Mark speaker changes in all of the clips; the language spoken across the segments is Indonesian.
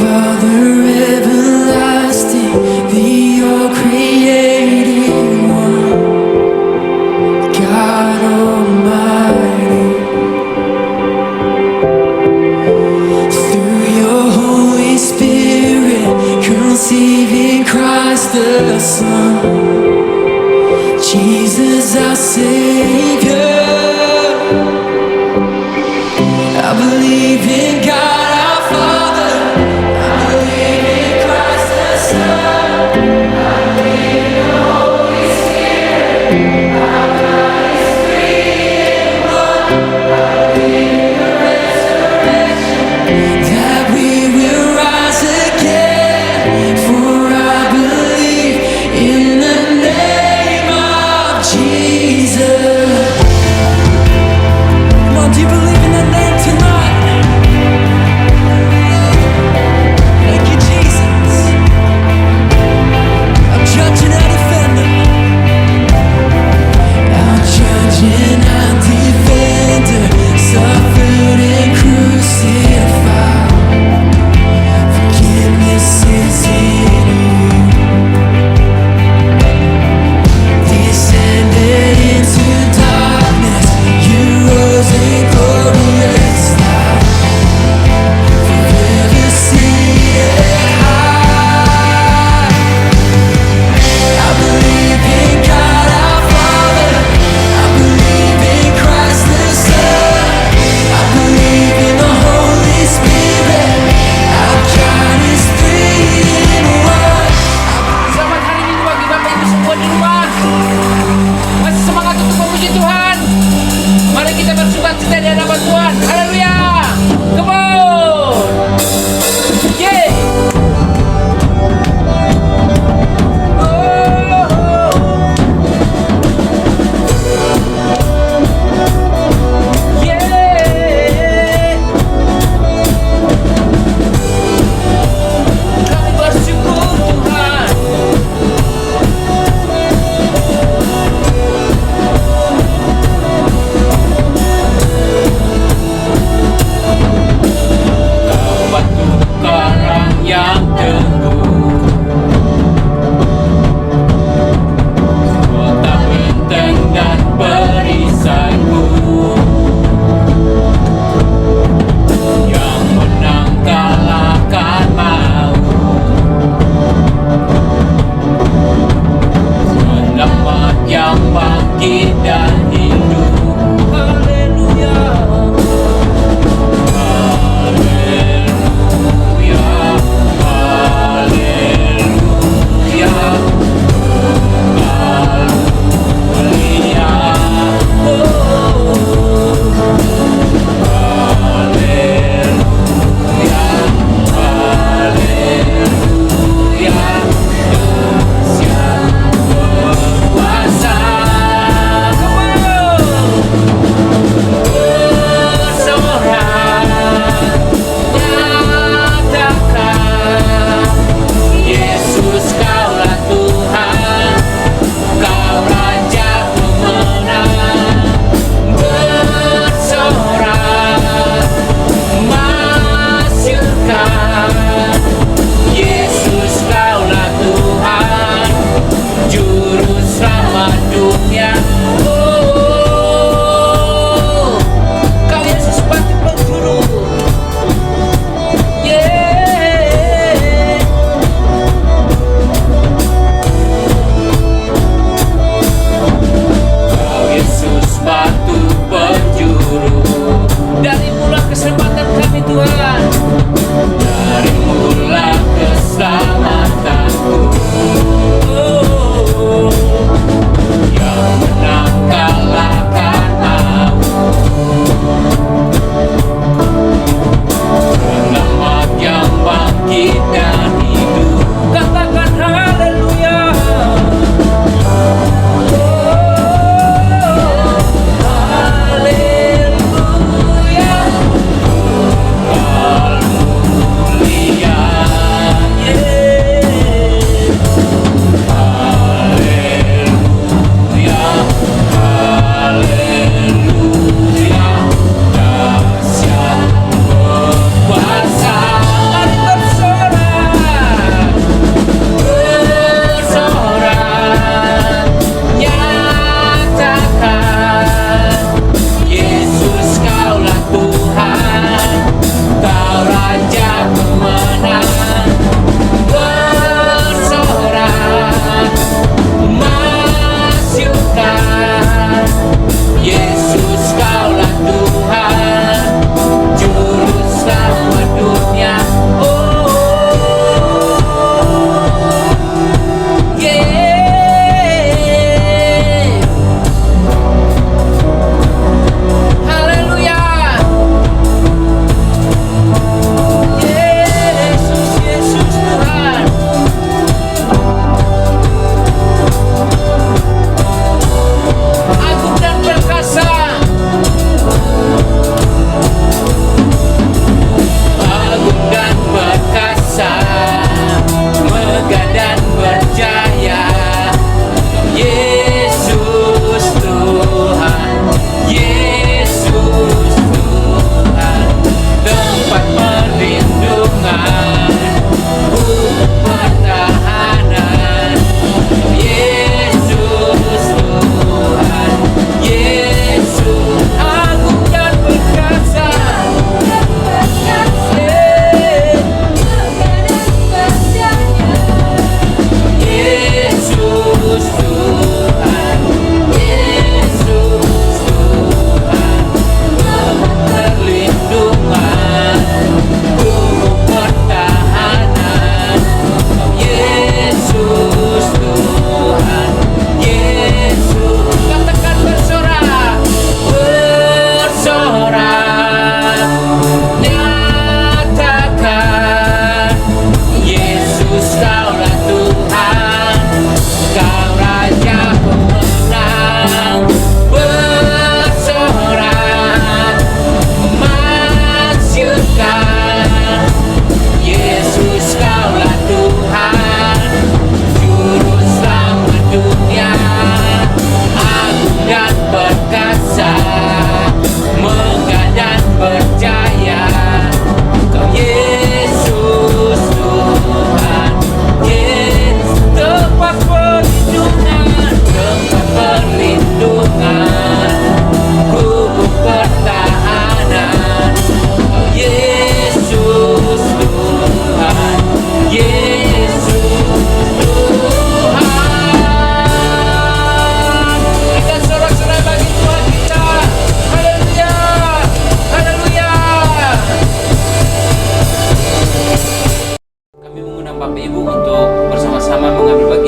Speaker 1: Father everlasting, the all-creating one, God Almighty. Through your Holy Spirit, conceiving Christ the Son, Jesus our Savior. I believe in God our Father, I believe in Christ the Son, I believe in the Holy Spirit, our God is three in one. I believe in the resurrection, that we will rise again, for I believe in the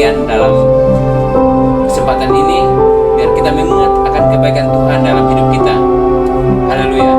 Speaker 2: demikian dalam kesempatan ini, biar kita mengingat akan kebaikan Tuhan dalam hidup kita. Haleluya.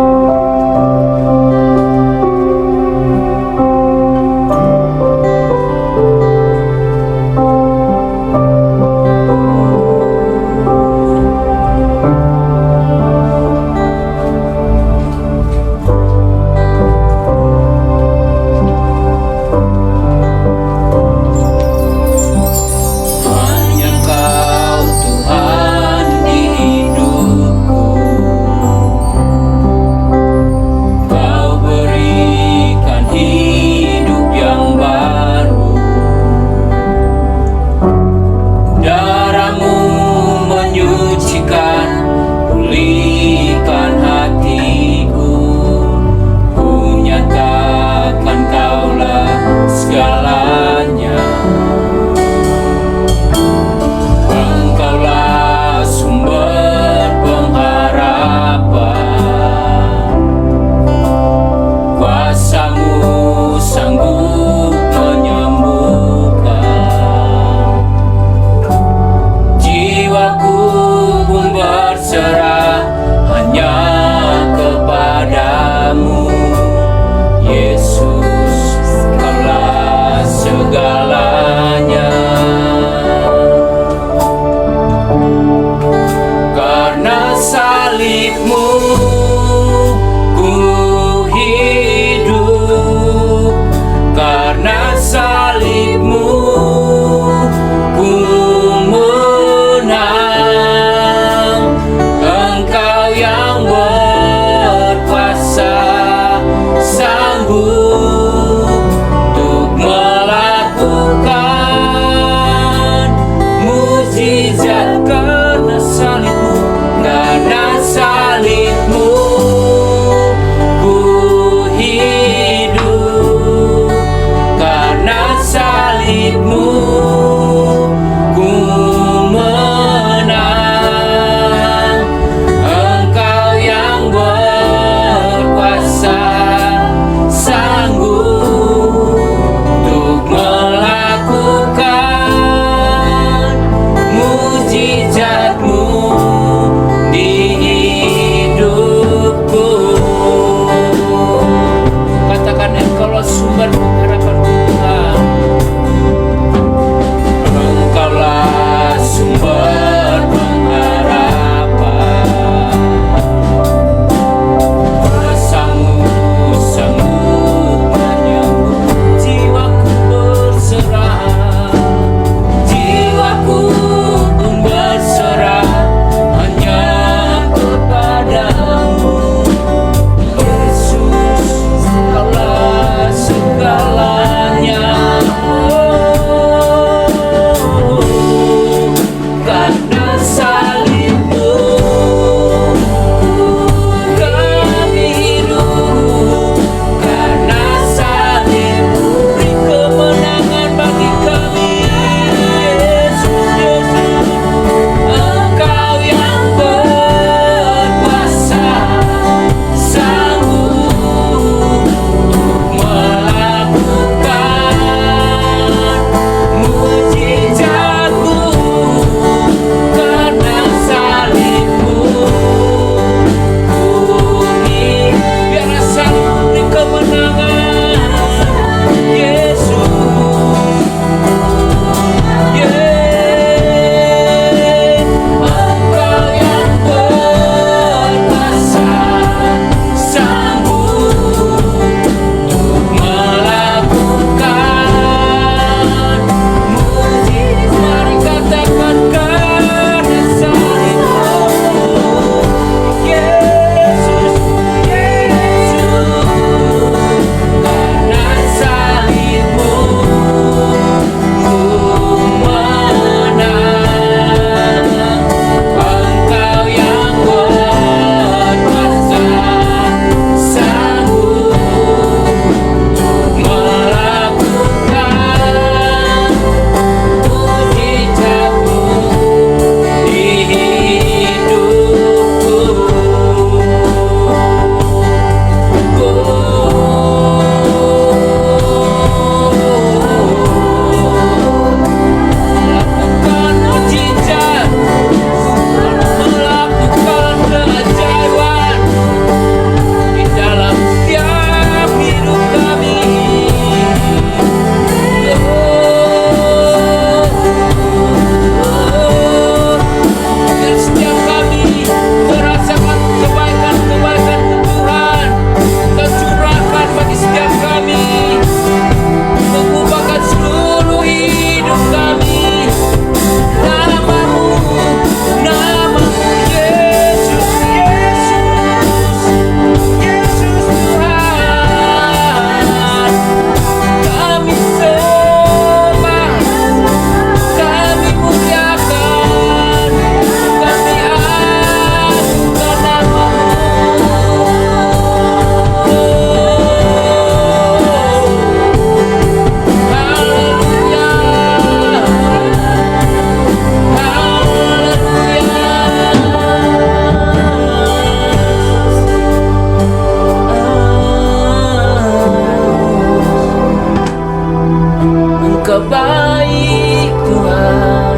Speaker 2: Engkau baik Tuhan,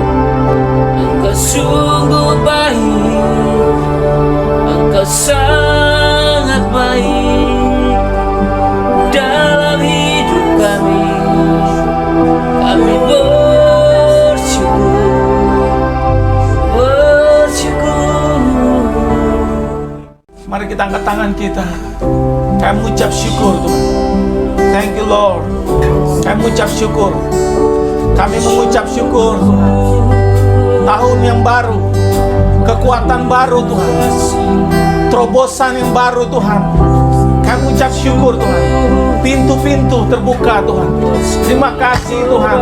Speaker 2: Engkau sungguh baik, Engkau sangat baik dalam hidup kami. Kami bersyukur.
Speaker 3: Mari kita angkat tangan kita. Kami mengucap syukur Tuhan. Thank you Lord. Kami mengucap syukur. Kami mengucap syukur Tuhan. Tahun yang baru, kekuatan baru Tuhan, terobosan yang baru Tuhan. Kami mengucap syukur Tuhan. Pintu-pintu terbuka Tuhan. Terima kasih Tuhan.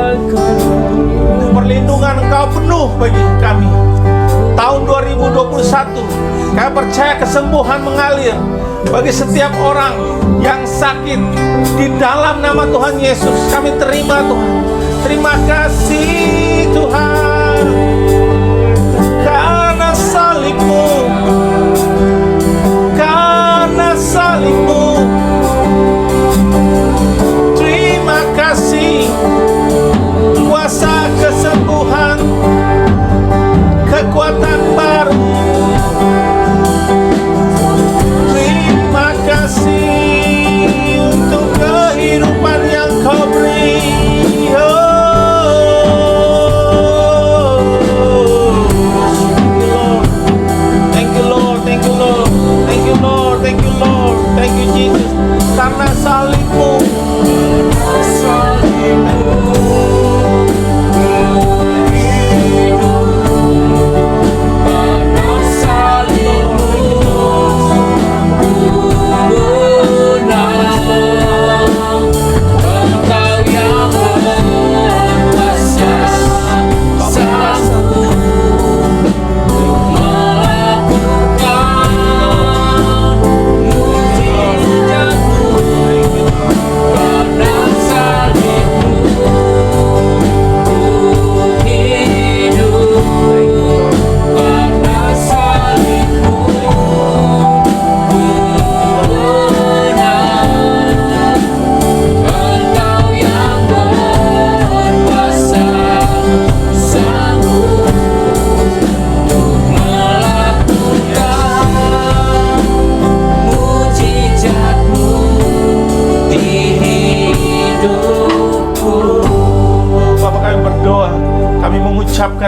Speaker 3: Perlindungan Engkau penuh bagi kami. Tahun 2021, kami percaya kesembuhan mengalir bagi setiap orang yang sakit. Di dalam nama Tuhan Yesus kami terima Tuhan. Terima kasih Tuhan, karena salib-Mu, karena salib-Mu. Terima kasih kuasa kesembuhan, kekuatan baru. Terima kasih untuk kehidupan yang Kau beri. Thank you Lord, thank you Lord, thank you Lord, thank you Lord, thank you Jesus. Karena salib-Mu,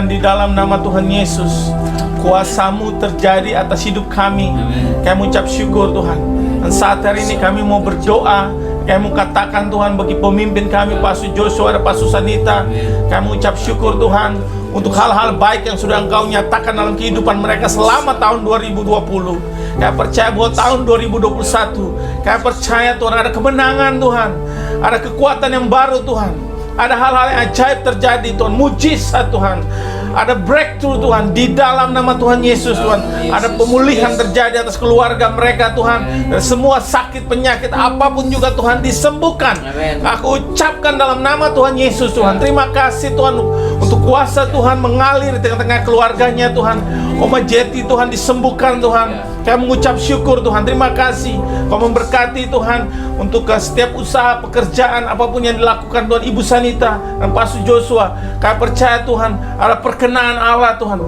Speaker 3: di dalam nama Tuhan Yesus, kuasa-Mu terjadi atas hidup kami. Kami mengucap syukur Tuhan. Dan saat hari ini kami mau berdoa. Kami mau katakan Tuhan bagi pemimpin kami, Pastor Joshua dan Pastor Sanita. Kami mengucap syukur Tuhan untuk hal-hal baik yang sudah Engkau nyatakan dalam kehidupan mereka selama tahun 2020. Kami percaya bahwa tahun 2021, kami percaya Tuhan ada kemenangan Tuhan, ada kekuatan yang baru Tuhan. Ada hal-hal yang ajaib terjadi Tuhan, mujizat Tuhan. Ada breakthrough Tuhan di dalam nama Tuhan Yesus Tuhan. Ada pemulihan terjadi atas keluarga mereka Tuhan. Dan semua sakit penyakit apapun juga Tuhan disembuhkan. Aku ucapkan dalam nama Tuhan Yesus Tuhan. Terima kasih Tuhan untuk kuasa Tuhan mengalir di tengah-tengah keluarganya Tuhan. Oma Jeti Tuhan disembuhkan Tuhan. Kami mengucap syukur Tuhan. Terima kasih Kau memberkati Tuhan untuk setiap usaha pekerjaan apapun yang dilakukan Tuhan, Ibu Sanita dan Pastor Joshua. Kami percaya Tuhan ada perkenan Allah Tuhan,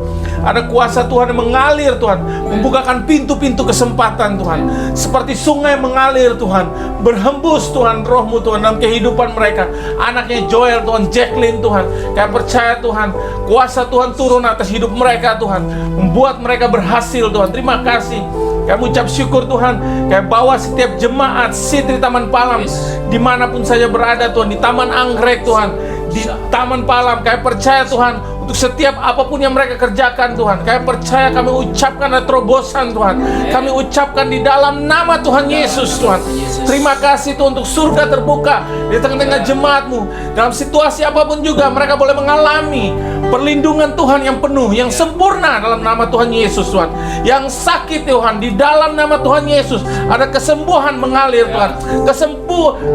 Speaker 3: ada kuasa Tuhan yang mengalir Tuhan, membukakan pintu-pintu kesempatan Tuhan, seperti sungai mengalir Tuhan, berhembus Tuhan roh-Mu Tuhan dalam kehidupan mereka. Anaknya Joel Tuhan, Jacqueline Tuhan, kami percaya Tuhan kuasa Tuhan turun atas hidup mereka Tuhan, membuat mereka berhasil Tuhan. Terima kasih. Kami ucap syukur Tuhan. Kami bawa setiap jemaat Sitri Taman Palam dimanapun saja berada Tuhan, di Taman Anggrek Tuhan, di Taman Palam. Kami percaya Tuhan untuk setiap apapun yang mereka kerjakan Tuhan. Kami percaya, kami ucapkan ada terobosan Tuhan. Kami ucapkan di dalam nama Tuhan Yesus Tuhan. Terima kasih Tuhan untuk surga terbuka di tengah-tengah jemaat-Mu. Dalam situasi apapun juga mereka boleh mengalami perlindungan Tuhan yang penuh, yang sempurna dalam nama Tuhan Yesus Tuhan. Yang sakit Tuhan, di dalam nama Tuhan Yesus ada kesembuhan mengalir Tuhan.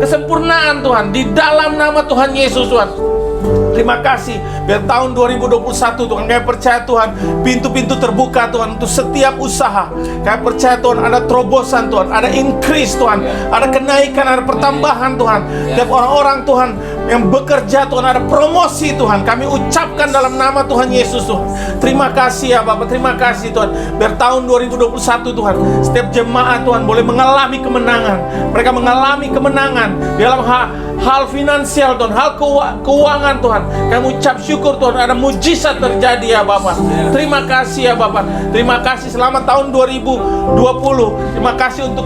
Speaker 3: Kesempurnaan Tuhan di dalam nama Tuhan Yesus Tuhan. Terima kasih. Biar tahun 2021 Tuhan, kami percaya Tuhan pintu-pintu terbuka Tuhan untuk setiap usaha. Kami percaya Tuhan ada terobosan Tuhan, ada increase Tuhan, ada kenaikan, ada pertambahan Tuhan. Tiap orang-orang Tuhan yang bekerja Tuhan, ada promosi Tuhan. Kami ucapkan dalam nama Tuhan Yesus Tuhan. Terima kasih ya Bapak, terima kasih Tuhan. Biar tahun 2021 Tuhan, setiap jemaat Tuhan boleh mengalami kemenangan. Mereka mengalami kemenangan dalam hal finansial Tuhan, hal keuangan Tuhan. Kami ucap syukur Tuhan, ada mujizat terjadi ya Bapak. Terima kasih ya Bapak. Terima kasih selamat tahun 2020. Terima kasih untuk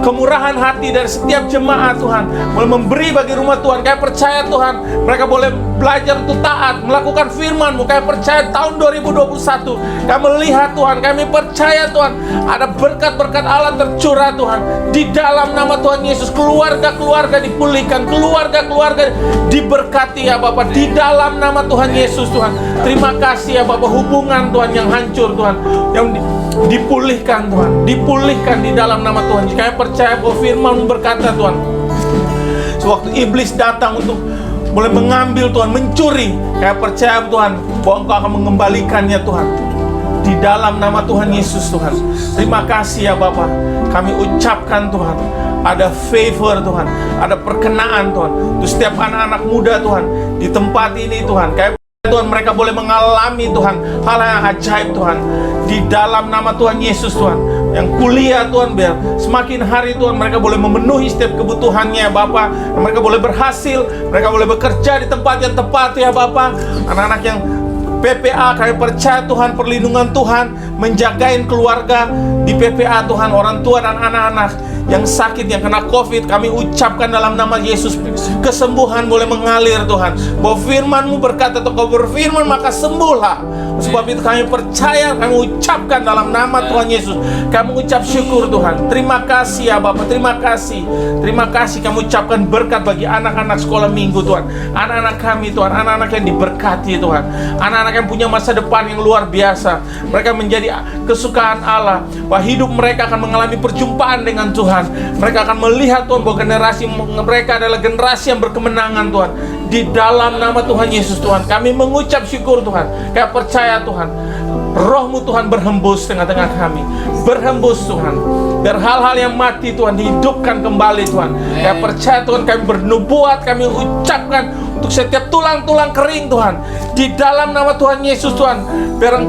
Speaker 3: kemurahan hati dari setiap jemaat Tuhan, boleh memberi bagi rumah Tuhan. Kami percaya Tuhan, mereka boleh belajar untuk taat, melakukan firman-Mu. Kami percaya tahun 2021 kami melihat Tuhan, kami percaya Tuhan, ada berkat-berkat Allah tercurah Tuhan. Di dalam nama Tuhan Yesus, keluarga-keluarga dipulihkan, keluarga-keluarga diberkati ya Bapak. Di dalam nama Tuhan Yesus Tuhan. Terima kasih ya Bapak, hubungan Tuhan yang hancur Tuhan, yang dipulihkan Tuhan, dipulihkan di dalam nama Tuhan. Kami percaya bahwa firman berkata Tuhan, sewaktu iblis datang untuk boleh mengambil Tuhan, mencuri, kami percaya Tuhan bahwa Engkau akan mengembalikannya Tuhan. Di dalam nama Tuhan Yesus Tuhan. Terima kasih ya Bapak. Kami ucapkan Tuhan, ada favor Tuhan, ada perkenaan Tuhan untuk setiap anak-anak muda Tuhan di tempat ini Tuhan. Kami Tuhan, mereka boleh mengalami Tuhan hal yang ajaib Tuhan. Di dalam nama Tuhan Yesus Tuhan. Yang kuliah Tuhan, biar semakin hari Tuhan mereka boleh memenuhi setiap kebutuhannya Bapak. Mereka boleh berhasil, mereka boleh bekerja di tempat yang tepat ya Bapak. Anak-anak yang PPA, kami percaya Tuhan, perlindungan Tuhan menjagain keluarga di PPA Tuhan, orang tua dan anak-anak yang sakit, yang kena COVID. Kami ucapkan dalam nama Yesus, kesembuhan boleh mengalir Tuhan. Bahwa firman-Mu berkata, Kau berfirman maka sembuhlah. Sebab itu kami percaya, kami ucapkan dalam nama Tuhan Yesus. Kami ucap syukur Tuhan. Terima kasih ya Bapak, terima kasih. Terima kasih kami ucapkan berkat bagi anak-anak sekolah minggu Tuhan. Anak-anak kami Tuhan, anak-anak yang diberkati Tuhan. Anak-anak yang punya masa depan yang luar biasa. Mereka menjadi kesukaan Allah. Bahwa hidup mereka akan mengalami perjumpaan dengan Tuhan. Mereka akan melihat Tuhan bahwa generasi mereka adalah generasi yang berkemenangan Tuhan. Di dalam nama Tuhan Yesus Tuhan, kami mengucap syukur Tuhan. Kami percaya Tuhan, Roh-Mu Tuhan berhembus tengah-tengah kami. Berhembus Tuhan, biar hal-hal yang mati Tuhan dihidupkan kembali Tuhan. Kami percaya Tuhan, kami bernubuat, kami ucapkan untuk setiap tulang-tulang kering Tuhan. Di dalam nama Tuhan Yesus Tuhan, biar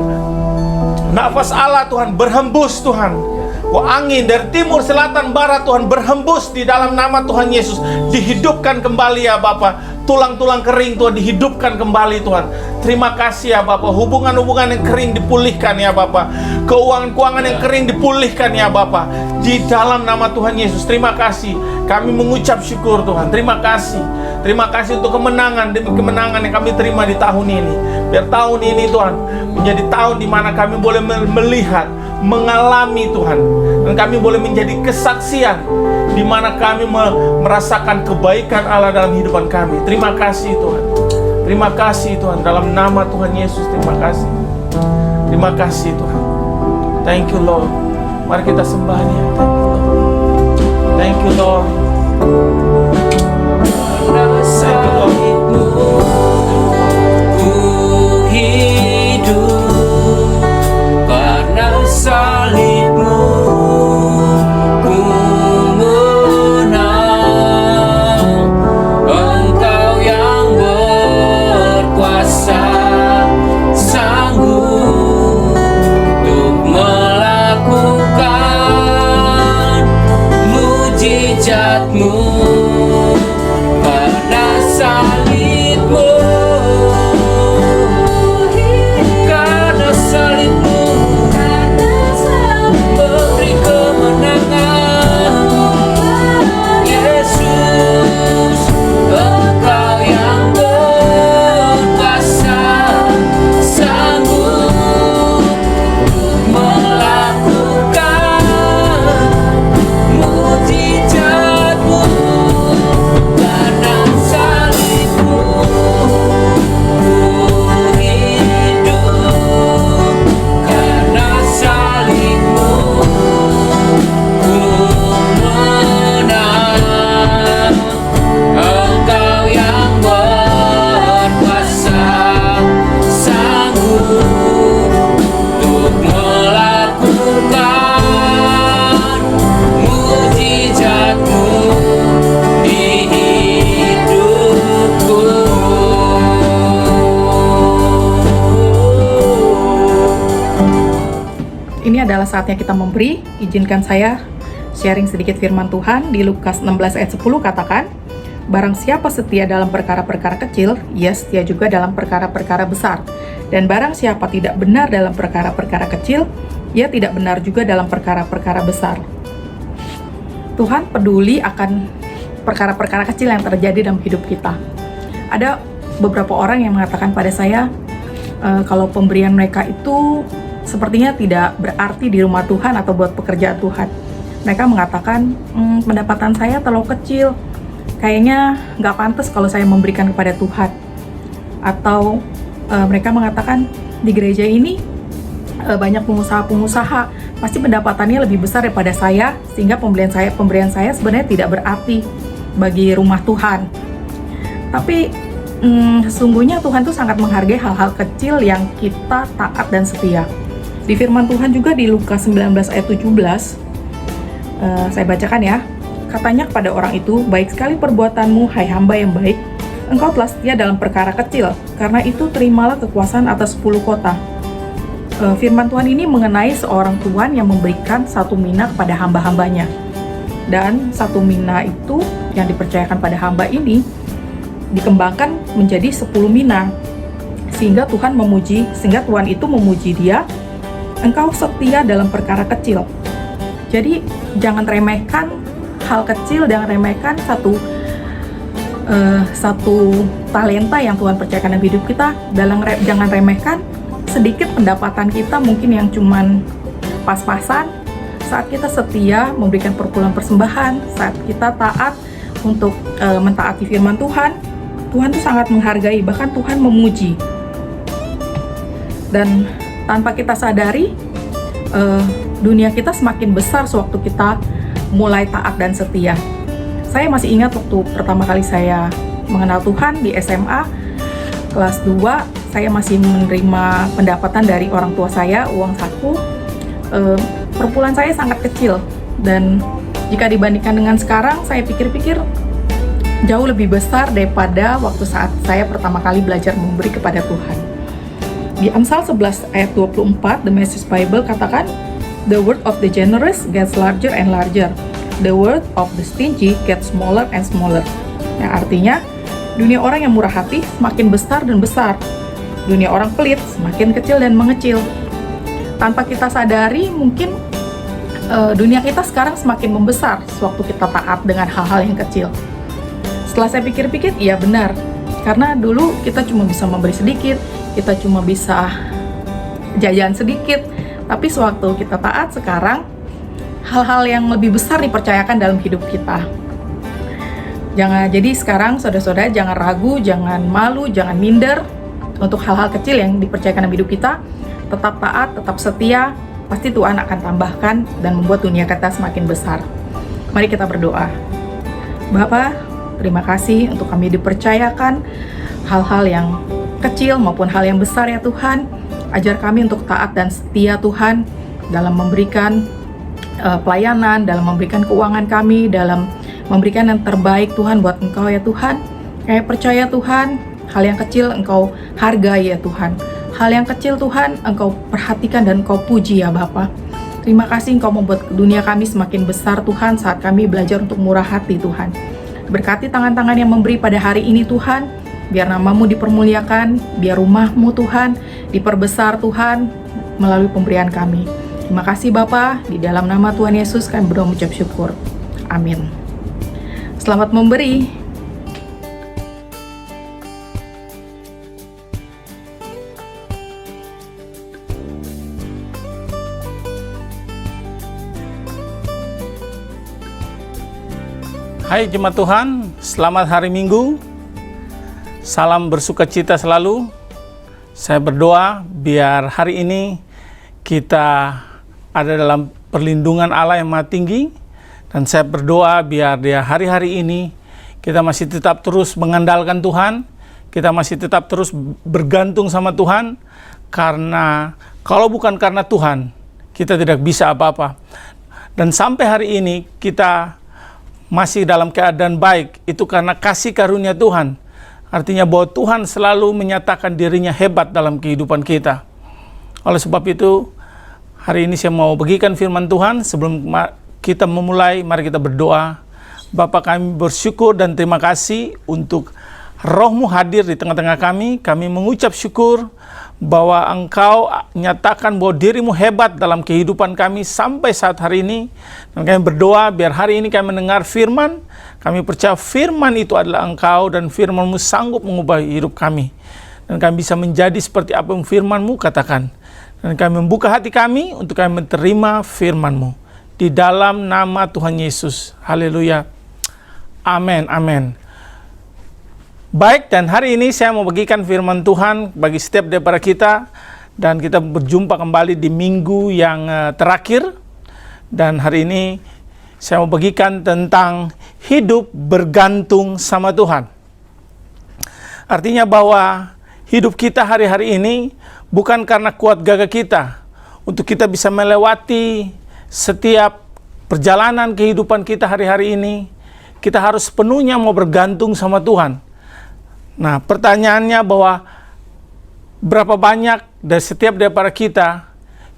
Speaker 3: nafas Allah Tuhan berhembus Tuhan. Angin dari timur, selatan, barat Tuhan berhembus di dalam nama Tuhan Yesus. Dihidupkan kembali ya Bapak. Tulang-tulang kering Tuhan dihidupkan kembali Tuhan. Terima kasih ya Bapak. Hubungan-hubungan yang kering dipulihkan ya Bapak. Keuangan-keuangan yang kering dipulihkan ya Bapak. Di dalam nama Tuhan Yesus. Terima kasih. Kami mengucap syukur Tuhan. Terima kasih. Terima kasih untuk kemenangan demi kemenangan yang kami terima di tahun ini. Biar tahun ini Tuhan menjadi tahun di mana kami boleh melihat, mengalami Tuhan, dan kami boleh menjadi kesaksian di mana kami merasakan kebaikan Allah dalam kehidupan kami. Terima kasih Tuhan. Terima kasih Tuhan, dalam nama Tuhan Yesus. Terima kasih. Terima kasih Tuhan. Thank you Lord. Mari kita sembah Dia. Thank you Lord. Thank you Lord.
Speaker 2: Ku hidup karena salib-Mu, ku menang. Engkau yang berkuasa, sanggup untuk melakukan mujizat-Mu.
Speaker 4: adalah saatnya kita memberi. Izinkan saya sharing sedikit firman Tuhan di Lukas 16 ayat 10 katakan, barang siapa setia dalam perkara-perkara kecil, ia setia juga dalam perkara-perkara besar. Dan barang siapa tidak benar dalam perkara-perkara kecil, ia tidak benar juga dalam perkara-perkara besar. Tuhan peduli akan perkara-perkara kecil yang terjadi dalam hidup kita. Ada beberapa orang yang mengatakan pada saya, kalau pemberian mereka itu sepertinya tidak berarti di rumah Tuhan atau buat pekerjaan Tuhan. Mereka mengatakan, pendapatan saya terlalu kecil, kayaknya nggak pantas kalau saya memberikan kepada Tuhan. Atau mereka mengatakan, di gereja ini banyak pengusaha-pengusaha, pasti pendapatannya lebih besar daripada saya, sehingga pemberian saya sebenarnya tidak berarti bagi rumah Tuhan. Tapi sesungguhnya Tuhan tuh sangat menghargai hal-hal kecil yang kita taat dan setia. Di firman Tuhan juga di Lukas 19 ayat 17, saya bacakan ya. Katanya kepada orang itu, baik sekali perbuatanmu, hai hamba yang baik, engkau telah setia dalam perkara kecil, karena itu terimalah kekuasaan atas 10 kota. Firman Tuhan ini mengenai seorang tuan yang memberikan 1 mina kepada hamba-hambanya. Dan 1 mina itu yang dipercayakan pada hamba ini dikembangkan menjadi 10 mina, sehingga Tuhan itu memuji dia, engkau setia dalam perkara kecil. Jadi jangan remehkan hal kecil, jangan remehkan satu talenta yang Tuhan percayakan dalam hidup kita. Jangan remehkan sedikit pendapatan kita mungkin yang cuman pas-pasan. Saat kita setia memberikan perpuluhan persembahan, saat kita taat untuk mentaati firman Tuhan, Tuhan tuh sangat menghargai, bahkan Tuhan memuji. Dan tanpa kita sadari, dunia kita semakin besar sewaktu kita mulai taat dan setia. Saya masih ingat waktu pertama kali saya mengenal Tuhan di SMA, kelas 2, saya masih menerima pendapatan dari orang tua saya, uang saku. Perpuluhan saya sangat kecil, dan jika dibandingkan dengan sekarang, saya pikir-pikir jauh lebih besar daripada waktu saat saya pertama kali belajar memberi kepada Tuhan. Di Amsal 11 ayat 24, The Message Bible katakan, the word of the generous gets larger and larger. The word of the stingy gets smaller and smaller. Yang artinya, dunia orang yang murah hati semakin besar dan besar. Dunia orang pelit semakin kecil dan mengecil. Tanpa kita sadari, mungkin dunia kita sekarang semakin membesar sewaktu kita taat dengan hal-hal yang kecil. Setelah saya pikir-pikir, iya benar. Karena dulu kita cuma bisa memberi sedikit, kita cuma bisa jajan sedikit. Tapi sewaktu kita taat sekarang, hal-hal yang lebih besar dipercayakan dalam hidup kita. Jadi sekarang saudara-saudara jangan ragu, jangan malu, jangan minder untuk hal-hal kecil yang dipercayakan dalam hidup kita. Tetap taat, tetap setia, pasti Tuhan akan tambahkan dan membuat dunia kita semakin besar. Mari kita berdoa. Bapa, terima kasih untuk kami dipercayakan hal-hal yang kecil maupun hal yang besar ya Tuhan. Ajar kami untuk taat dan setia Tuhan dalam memberikan pelayanan, dalam memberikan keuangan kami, dalam memberikan yang terbaik Tuhan buat Engkau ya Tuhan. Kami percaya Tuhan, hal yang kecil Engkau hargai ya Tuhan. Hal yang kecil Tuhan Engkau perhatikan dan Engkau puji ya Bapa. Terima kasih Engkau membuat dunia kami semakin besar Tuhan saat kami belajar untuk murah hati Tuhan. Berkati tangan-tangan yang memberi pada hari ini Tuhan, biar nama-Mu dipermuliakan, biar rumah-Mu Tuhan diperbesar Tuhan melalui pemberian kami. Terima kasih Bapa, di dalam nama Tuhan Yesus kami berdoa mengucap syukur. Amin. Selamat memberi.
Speaker 3: Hai jemaat Tuhan, selamat hari Minggu. Salam bersukacita selalu. Saya berdoa biar hari ini kita ada dalam perlindungan Allah yang Maha Tinggi. Dan saya berdoa biar di hari-hari ini kita masih tetap terus mengandalkan Tuhan. Kita masih tetap terus bergantung sama Tuhan. Karena kalau bukan karena Tuhan, kita tidak bisa apa-apa. Dan sampai hari ini kita masih dalam keadaan baik, itu karena kasih karunia Tuhan. Artinya bahwa Tuhan selalu menyatakan dirinya hebat dalam kehidupan kita. Oleh sebab itu, Hari ini saya mau bagikan firman Tuhan. Sebelum kita memulai, mari kita berdoa. Bapa, kami bersyukur dan terima kasih untuk Roh-Mu hadir di tengah-tengah kami. Kami mengucap syukur bahwa Engkau nyatakan bahwa diri-Mu hebat dalam kehidupan kami sampai saat hari ini. Dan kami berdoa biar hari ini kami mendengar firman. Kami percaya firman itu adalah Engkau dan firman-Mu sanggup mengubah hidup kami. Dan kami bisa menjadi seperti apa yang firman-Mu katakan. Dan kami membuka hati kami untuk kami menerima firman-Mu. Di dalam nama Tuhan Yesus. Haleluya. Amin, amin. Baik, dan hari ini saya mau bagikan firman Tuhan bagi setiap daripada kita. Dan kita berjumpa kembali di minggu yang terakhir. Dan hari ini saya mau bagikan tentang hidup bergantung sama Tuhan. Artinya bahwa hidup kita hari-hari ini bukan karena kuat gagah kita. Untuk kita bisa melewati setiap perjalanan kehidupan kita hari-hari ini, kita harus sepenuhnya mau bergantung sama Tuhan. Nah, pertanyaannya bahwa berapa banyak dari setiap daripada kita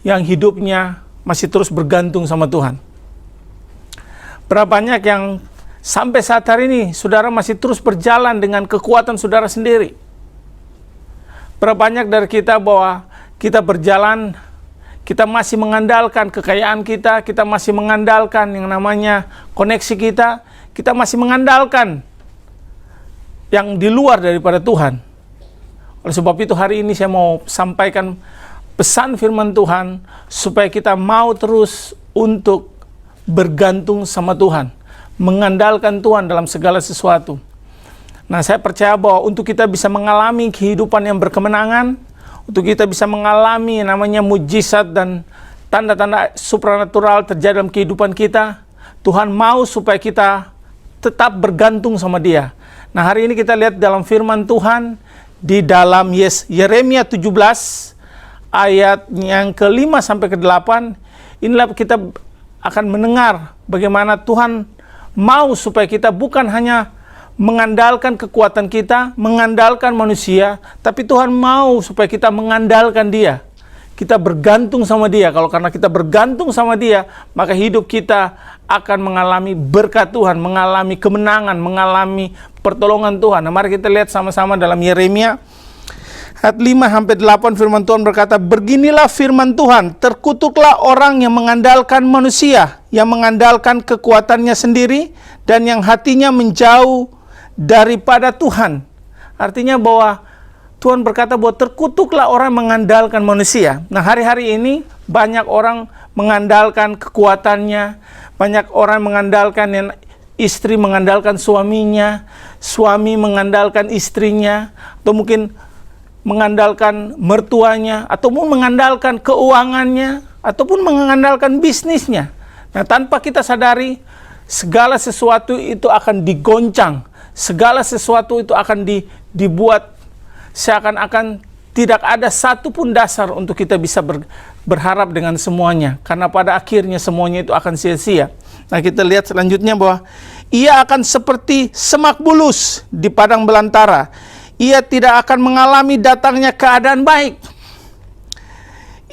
Speaker 3: yang hidupnya masih terus bergantung sama Tuhan? Berapa banyak yang sampai saat hari ini saudara masih terus berjalan dengan kekuatan saudara sendiri? Berapa banyak dari kita bahwa kita berjalan, kita masih mengandalkan kekayaan kita, kita masih mengandalkan yang namanya koneksi kita masih mengandalkan yang di luar daripada Tuhan. Oleh sebab itu hari ini saya mau sampaikan pesan firman Tuhan supaya kita mau terus untuk bergantung sama Tuhan, mengandalkan Tuhan dalam segala sesuatu. Nah, saya percaya bahwa untuk kita bisa mengalami kehidupan yang berkemenangan, untuk kita bisa mengalami namanya mujizat dan tanda-tanda supranatural terjadi dalam kehidupan kita, Tuhan mau supaya kita tetap bergantung sama Dia. Nah, hari ini kita lihat dalam firman Tuhan di dalam Yeremia 17 ayat yang ke-5 sampai ke-8. Inilah kita akan mendengar bagaimana Tuhan mau supaya kita bukan hanya mengandalkan kekuatan kita, mengandalkan manusia, tapi Tuhan mau supaya kita mengandalkan Dia. Kita bergantung sama Dia. Kalau karena kita bergantung sama Dia, maka hidup kita akan mengalami berkat Tuhan, mengalami kemenangan, mengalami pertolongan Tuhan. Nah, mari kita lihat sama-sama dalam Yeremia ayat 5-8 firman Tuhan berkata, "Beginilah firman Tuhan, terkutuklah orang yang mengandalkan manusia, yang mengandalkan kekuatannya sendiri, dan yang hatinya menjauh daripada Tuhan." Artinya bahwa Tuhan berkata bahwa terkutuklah orang mengandalkan manusia. Nah, hari-hari ini banyak orang mengandalkan kekuatannya, banyak orang mengandalkan istri mengandalkan suaminya, suami mengandalkan istrinya, atau mungkin mengandalkan mertuanya, ataupun mengandalkan keuangannya, ataupun mengandalkan bisnisnya. Nah, tanpa kita sadari, segala sesuatu itu akan digoncang, segala sesuatu itu akan dibuat seakan-akan tidak ada satupun dasar untuk kita bisa berharap dengan semuanya. Karena pada akhirnya semuanya itu akan sia-sia. Nah, kita lihat selanjutnya bahwa ia akan seperti semak bulus di padang belantara. Ia tidak akan mengalami datangnya keadaan baik.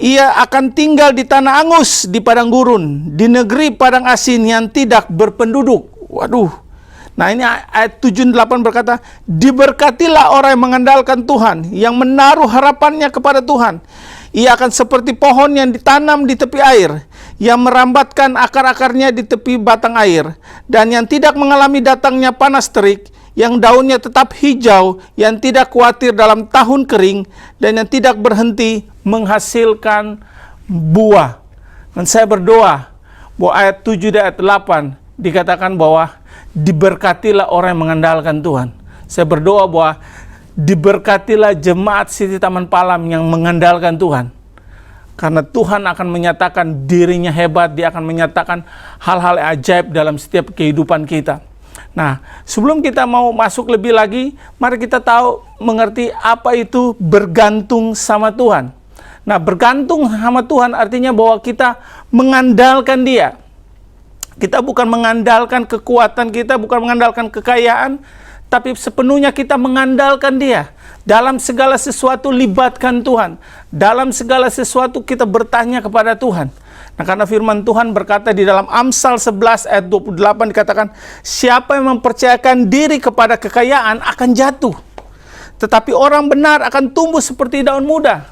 Speaker 3: Ia akan tinggal di tanah angus, di padang gurun, di negeri padang asin yang tidak berpenduduk. Waduh. Nah, ini ayat 7-8 berkata, "Diberkatilah orang yang mengandalkan Tuhan, yang menaruh harapannya kepada Tuhan. Ia akan seperti pohon yang ditanam di tepi air, yang merambatkan akar-akarnya di tepi batang air, dan yang tidak mengalami datangnya panas terik, yang daunnya tetap hijau, yang tidak khawatir dalam tahun kering, dan yang tidak berhenti menghasilkan buah." Dan saya berdoa bahwa ayat 7 dan ayat 8 dikatakan bahwa diberkatilah orang yang mengandalkan Tuhan. Saya berdoa bahwa diberkatilah jemaat City Taman Palam yang mengandalkan Tuhan. Karena Tuhan akan menyatakan dirinya hebat, Dia akan menyatakan hal-hal ajaib dalam setiap kehidupan kita. Nah, sebelum kita mau masuk lebih lagi, mari kita tahu, mengerti apa itu bergantung sama Tuhan. Nah, bergantung sama Tuhan artinya bahwa kita mengandalkan Dia. Kita bukan mengandalkan kekuatan kita, bukan mengandalkan kekayaan, tapi sepenuhnya kita mengandalkan Dia. Dalam segala sesuatu libatkan Tuhan. Dalam segala sesuatu kita bertanya kepada Tuhan. Nah, karena firman Tuhan berkata di dalam Amsal 11 ayat 28 dikatakan, siapa yang mempercayakan diri kepada kekayaan akan jatuh, tetapi orang benar akan tumbuh seperti daun muda.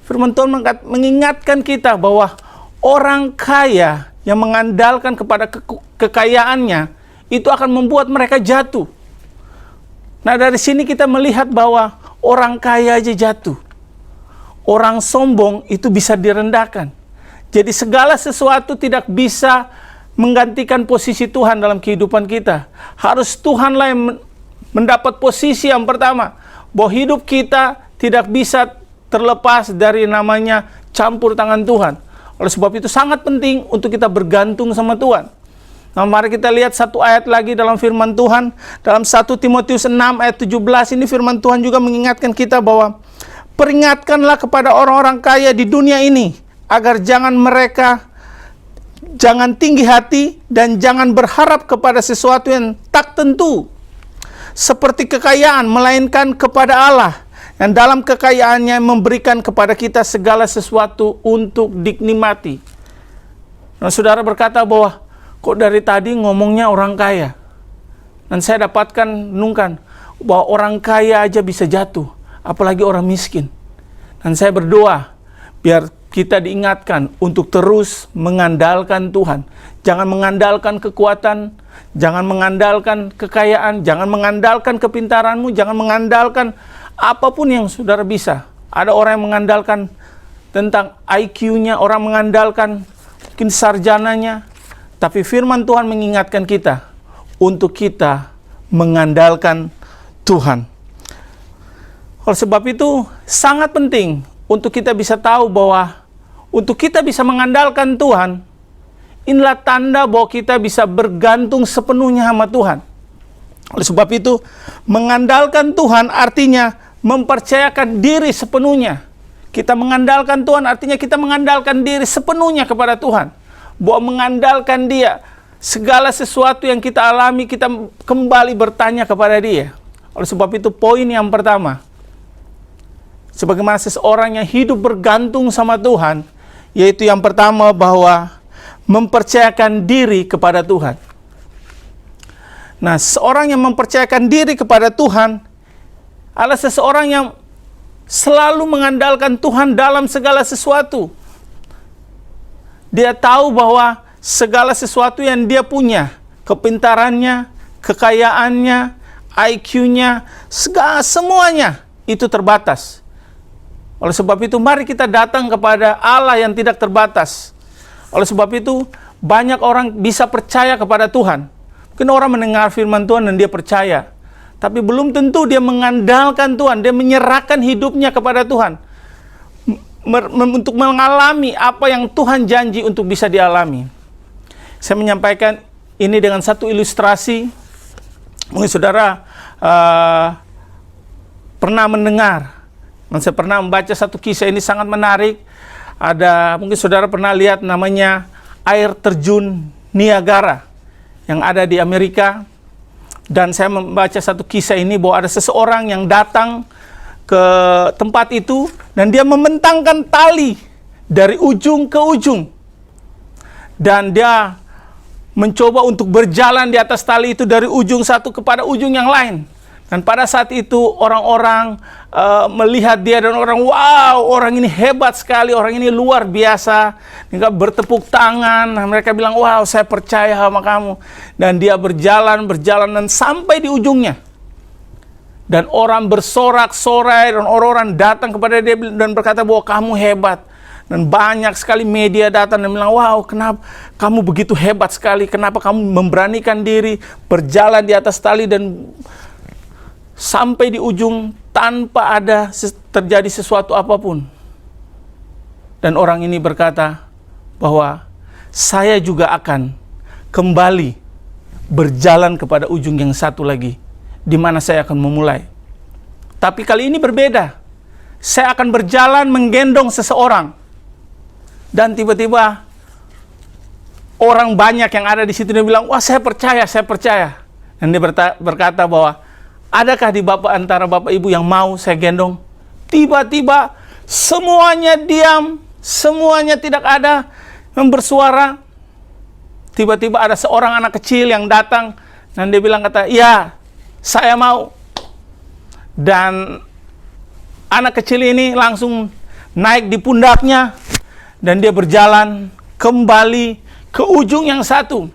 Speaker 3: Firman Tuhan mengingatkan kita bahwa orang kaya yang mengandalkan kepada kekayaannya itu akan membuat mereka jatuh. Nah, dari sini kita melihat bahwa orang kaya aja jatuh. Orang sombong itu bisa direndahkan. Jadi segala sesuatu tidak bisa menggantikan posisi Tuhan dalam kehidupan kita. Harus Tuhanlah yang mendapat posisi yang pertama. Bahwa hidup kita tidak bisa terlepas dari namanya campur tangan Tuhan. Oleh sebab itu sangat penting untuk kita bergantung sama Tuhan. Nah, mari kita lihat satu ayat lagi dalam firman Tuhan. Dalam 1 Timotius 6 ayat 17 ini firman Tuhan juga mengingatkan kita bahwa peringatkanlah kepada orang-orang kaya di dunia ini, agar jangan tinggi hati dan jangan berharap kepada sesuatu yang tak tentu seperti kekayaan, melainkan kepada Allah yang dalam kekayaannya memberikan kepada kita segala sesuatu untuk dinikmati. Nah, saudara berkata bahwa kok dari tadi ngomongnya orang kaya? Dan saya dapatkan renungkan bahwa orang kaya aja bisa jatuh, apalagi orang miskin. Dan saya berdoa biar kita diingatkan untuk terus mengandalkan Tuhan. Jangan mengandalkan kekuatan, jangan mengandalkan kekayaan, jangan mengandalkan kepintaranmu, jangan mengandalkan apapun yang saudara bisa. Ada orang yang mengandalkan tentang IQ-nya, orang mengandalkan mungkin sarjananya. Tapi firman Tuhan mengingatkan kita untuk kita mengandalkan Tuhan. Oleh sebab itu sangat penting untuk kita bisa tahu bahwa untuk kita bisa mengandalkan Tuhan, inilah tanda bahwa kita bisa bergantung sepenuhnya sama Tuhan. Oleh sebab itu, mengandalkan Tuhan artinya mempercayakan diri sepenuhnya. Kita mengandalkan Tuhan artinya kita mengandalkan diri sepenuhnya kepada Tuhan. Bahwa mengandalkan Dia, segala sesuatu yang kita alami, kita kembali bertanya kepada Dia. Oleh sebab itu, poin yang pertama, sebagaimana seseorang yang hidup bergantung sama Tuhan, yaitu yang pertama bahwa mempercayakan diri kepada Tuhan. Nah, seorang yang mempercayakan diri kepada Tuhan adalah seseorang yang selalu mengandalkan Tuhan dalam segala sesuatu. Dia tahu bahwa segala sesuatu yang dia punya, kepintarannya, kekayaannya, IQ-nya, semuanya itu terbatas. Oleh sebab itu, mari kita datang kepada Allah yang tidak terbatas. Oleh sebab itu, banyak orang bisa percaya kepada Tuhan. Mungkin orang mendengar firman Tuhan dan dia percaya. Tapi belum tentu dia mengandalkan Tuhan, dia menyerahkan hidupnya kepada Tuhan. Untuk mengalami apa yang Tuhan janji untuk bisa dialami. Saya menyampaikan ini dengan satu ilustrasi. Mungkin saudara pernah mendengar, dan saya pernah membaca satu kisah ini sangat menarik. Mungkin saudara pernah lihat namanya air terjun Niagara yang ada di Amerika. Dan saya membaca satu kisah ini bahwa ada seseorang yang datang ke tempat itu dan dia membentangkan tali dari ujung ke ujung. Dan dia mencoba untuk berjalan di atas tali itu dari ujung satu kepada ujung yang lain. Dan pada saat itu orang-orang melihat dia dan wow, orang ini hebat sekali, orang ini luar biasa. Mereka bertepuk tangan, mereka bilang, wow, saya percaya sama kamu. Dan dia berjalan dan sampai di ujungnya. Dan orang bersorak-sorai dan orang-orang datang kepada dia dan berkata bahwa kamu hebat. Dan banyak sekali media datang dan bilang, wow, kenapa kamu begitu hebat sekali, kenapa kamu memberanikan diri berjalan di atas tali dan sampai di ujung tanpa ada terjadi sesuatu apapun. Dan orang ini berkata bahwa saya juga akan kembali berjalan kepada ujung yang satu lagi, di mana saya akan memulai. Tapi kali ini berbeda. Saya akan berjalan menggendong seseorang. Dan tiba-tiba orang banyak yang ada di situ dia bilang, wah, saya percaya. Dan dia berkata bahwa Adakah di antara Bapak Ibu yang mau saya gendong? Tiba-tiba semuanya diam, semuanya tidak ada yang bersuara. Tiba-tiba ada seorang anak kecil yang datang dan dia bilang kata, "Ya, saya mau." Dan anak kecil ini langsung naik di pundaknya dan dia berjalan kembali ke ujung yang satu.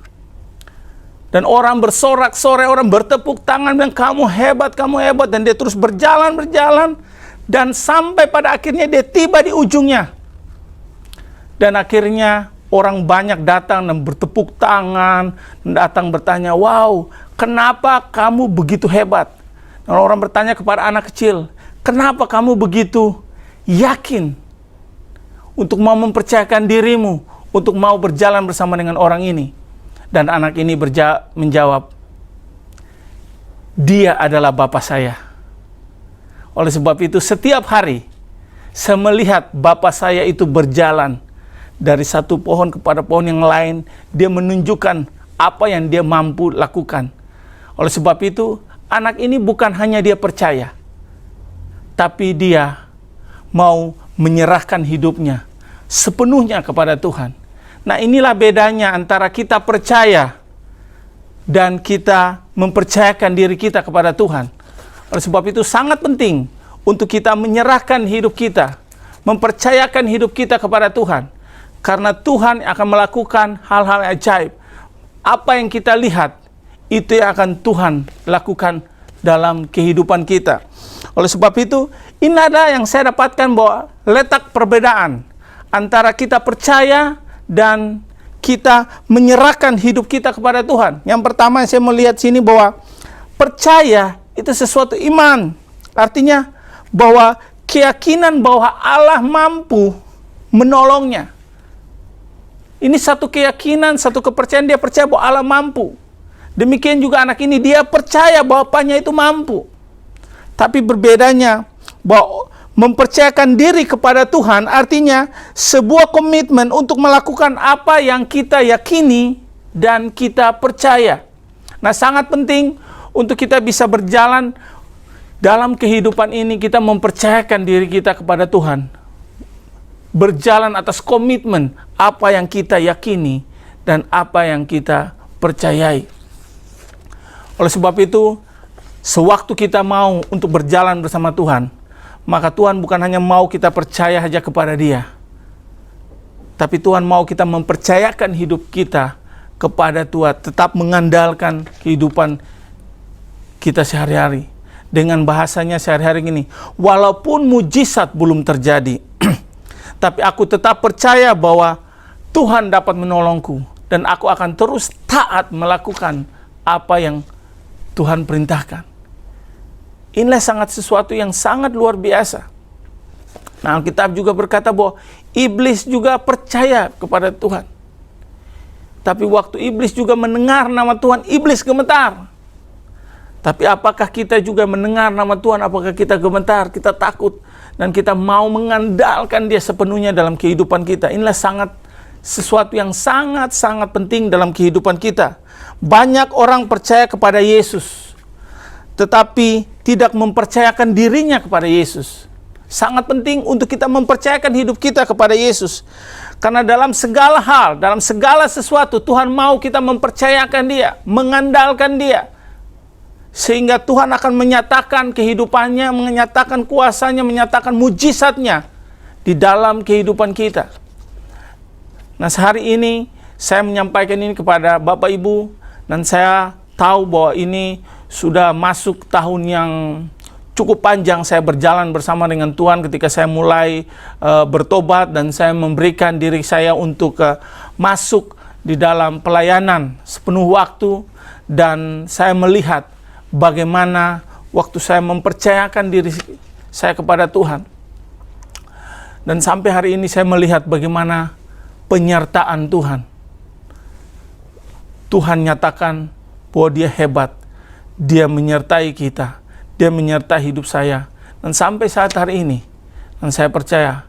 Speaker 3: Dan orang bersorak-sorai, orang bertepuk tangan bilang, kamu hebat. Dan dia terus berjalan dan sampai pada akhirnya dia tiba di ujungnya. Dan akhirnya orang banyak datang dan bertepuk tangan, datang bertanya, "Wow, kenapa kamu begitu hebat?" Dan orang bertanya kepada anak kecil, "Kenapa kamu begitu yakin untuk mau mempercayakan dirimu, untuk mau berjalan bersama dengan orang ini?" Dan anak ini menjawab, "Dia adalah Bapa saya. Oleh sebab itu setiap hari saya melihat Bapa saya itu berjalan dari satu pohon kepada pohon yang lain. Dia menunjukkan apa yang dia mampu lakukan. Oleh sebab itu anak ini bukan hanya dia percaya, tapi dia mau menyerahkan hidupnya sepenuhnya kepada Tuhan. Nah, inilah bedanya antara kita percaya dan kita mempercayakan diri kita kepada Tuhan. Oleh sebab itu sangat penting untuk kita menyerahkan hidup kita, mempercayakan hidup kita kepada Tuhan. Karena Tuhan akan melakukan hal-hal ajaib. Apa yang kita lihat, itu yang akan Tuhan lakukan dalam kehidupan kita. Oleh sebab itu, ini adalah yang saya dapatkan bahwa letak perbedaan antara kita percaya dan kita menyerahkan hidup kita kepada Tuhan. Yang pertama saya melihat sini bahwa percaya itu sesuatu iman. Artinya bahwa keyakinan bahwa Allah mampu menolongnya. Ini satu keyakinan, satu kepercayaan, dia percaya bahwa Allah mampu. Demikian juga anak ini, dia percaya bahwa bapaknya itu mampu. Tapi berbedanya bahwa mempercayakan diri kepada Tuhan artinya sebuah komitmen untuk melakukan apa yang kita yakini dan kita percaya. Nah, sangat penting untuk kita bisa berjalan dalam kehidupan ini, kita mempercayakan diri kita kepada Tuhan. Berjalan atas komitmen apa yang kita yakini dan apa yang kita percayai. Oleh sebab itu, sewaktu kita mau untuk berjalan bersama Tuhan, maka Tuhan bukan hanya mau kita percaya saja kepada Dia, tapi Tuhan mau kita mempercayakan hidup kita kepada Tuhan, tetap mengandalkan kehidupan kita sehari-hari. Dengan bahasanya sehari-hari ini, walaupun mujizat belum terjadi, tapi aku tetap percaya bahwa Tuhan dapat menolongku, dan aku akan terus taat melakukan apa yang Tuhan perintahkan. Inilah sesuatu yang sangat luar biasa. Nah, Alkitab juga berkata bahwa iblis juga percaya kepada Tuhan. Tapi waktu iblis juga mendengar nama Tuhan, iblis gemetar. Tapi apakah kita juga mendengar nama Tuhan, apakah kita gemetar, kita takut, dan kita mau mengandalkan Dia sepenuhnya dalam kehidupan kita? Inilah sesuatu yang sangat-sangat penting dalam kehidupan kita. Banyak orang percaya kepada Yesus, tetapi tidak mempercayakan dirinya kepada Yesus. Sangat penting untuk kita mempercayakan hidup kita kepada Yesus. Karena dalam segala hal, dalam segala sesuatu, Tuhan mau kita mempercayakan Dia, mengandalkan Dia. Sehingga Tuhan akan menyatakan kehidupannya, menyatakan kuasanya, menyatakan mujizatnya di dalam kehidupan kita. Nah, sehari ini saya menyampaikan ini kepada Bapak Ibu, dan saya tahu bahwa ini sudah masuk tahun yang cukup panjang saya berjalan bersama dengan Tuhan ketika saya mulai bertobat dan saya memberikan diri saya untuk masuk di dalam pelayanan sepenuh waktu. Dan saya melihat bagaimana waktu saya mempercayakan diri saya kepada Tuhan. Dan sampai hari ini saya melihat bagaimana penyertaan Tuhan. Tuhan nyatakan bahwa Dia hebat. Dia menyertai kita. Dia menyertai hidup saya. Dan sampai saat hari ini, dan saya percaya,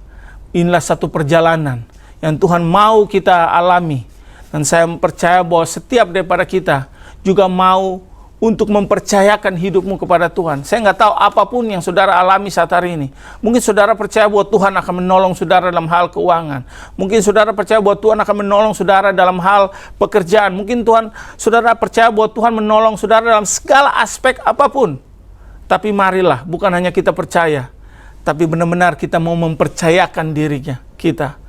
Speaker 3: inilah satu perjalanan yang Tuhan mau kita alami. Dan saya percaya bahwa setiap daripada kita juga mau untuk mempercayakan hidupmu kepada Tuhan. Saya nggak tahu apapun yang saudara alami saat hari ini. Mungkin saudara percaya bahwa Tuhan akan menolong saudara dalam hal keuangan. Mungkin saudara percaya bahwa Tuhan akan menolong saudara dalam hal pekerjaan. Mungkin saudara percaya bahwa Tuhan menolong saudara dalam segala aspek apapun. Tapi marilah, bukan hanya kita percaya, tapi benar-benar kita mau mempercayakan dirinya kita.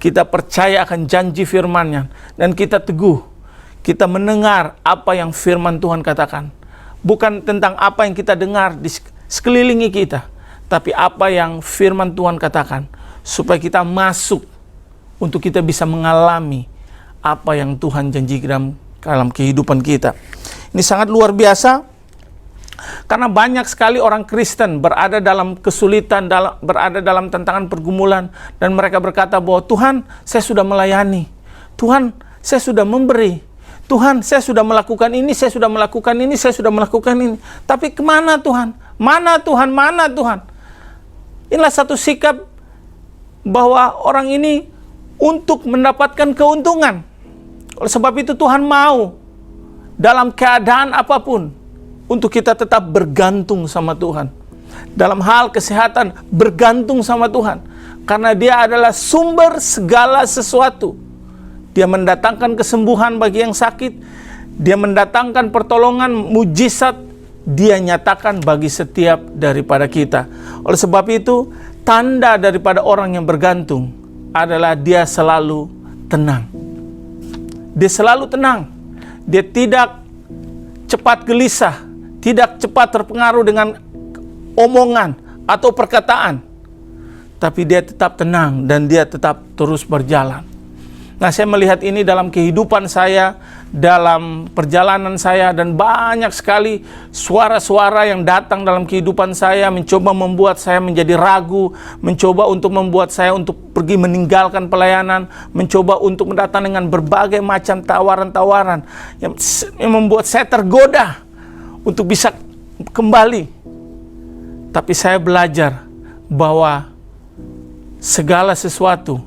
Speaker 3: Kita percaya akan janji firman-Nya, dan kita teguh. Kita mendengar apa yang firman Tuhan katakan. Bukan tentang apa yang kita dengar di sekelilingi kita, tapi apa yang firman Tuhan katakan. Supaya kita masuk untuk kita bisa mengalami apa yang Tuhan janjikan dalam kehidupan kita. Ini sangat luar biasa. Karena banyak sekali orang Kristen berada dalam kesulitan, berada dalam tantangan pergumulan. Dan mereka berkata bahwa Tuhan, saya sudah melayani. Tuhan, saya sudah memberi. Tuhan, saya sudah melakukan ini, saya sudah melakukan ini, saya sudah melakukan ini. Tapi kemana Tuhan? Mana Tuhan? Mana Tuhan? Inilah satu sikap bahwa orang ini untuk mendapatkan keuntungan. Oleh sebab itu Tuhan mau dalam keadaan apapun untuk kita tetap bergantung sama Tuhan. Dalam hal kesehatan, bergantung sama Tuhan. Karena Dia adalah sumber segala sesuatu. Dia mendatangkan kesembuhan bagi yang sakit. Dia mendatangkan pertolongan, mujizat. Dia nyatakan bagi setiap daripada kita. Oleh sebab itu, tanda daripada orang yang bergantung adalah dia selalu tenang. Dia selalu tenang. Dia tidak cepat gelisah, tidak cepat terpengaruh dengan omongan atau perkataan. Tapi dia tetap tenang dan dia tetap terus berjalan. Nah, saya melihat ini dalam kehidupan saya, dalam perjalanan saya, dan banyak sekali suara-suara yang datang dalam kehidupan saya, mencoba membuat saya menjadi ragu, mencoba untuk membuat saya untuk pergi meninggalkan pelayanan, mencoba untuk datang dengan berbagai macam tawaran-tawaran yang membuat saya tergoda untuk bisa kembali. Tapi saya belajar bahwa segala sesuatu